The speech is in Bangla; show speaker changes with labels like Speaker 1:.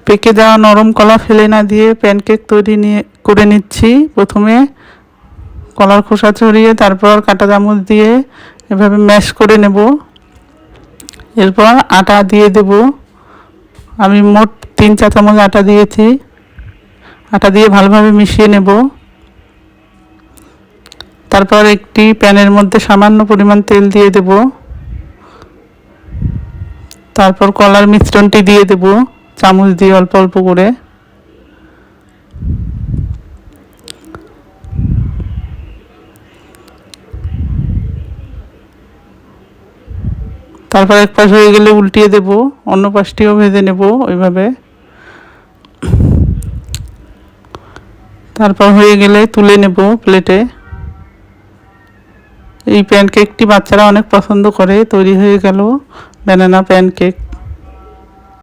Speaker 1: পেকে যাওয়া নরম কলা ফেলে না দিয়ে প্যানকেক করে নিচ্ছি। প্রথমে কলার খোসা ছড়িয়ে তারপর কাঁটা চামচ দিয়ে এভাবে ম্যাশ করে নেব। এরপর আটা দিয়ে দেব। আমি মোট 3 চা চামচ আটা দিয়েছি। আটা দিয়ে ভালোভাবে মিশিয়ে নেব। তারপর একটি প্যানের মধ্যে সামান্য পরিমাণ তেল দিয়ে দেব। তারপর কলার মিশ্রণটি দিয়ে দেব চামচ দিয়ে অল্প অল্প করে। তারপর এক পাশ হয়ে গেলে উল্টিয়ে দেব, অন্য পাশটিও ভেজে নেব ওইভাবে। তারপর হয়ে গেলে তুলে নেব প্লেটে। এই প্যানকেকটি বাচ্চারা অনেক পছন্দ করে। তৈরি হয়ে গেল ব্যানানা প্যানকেক।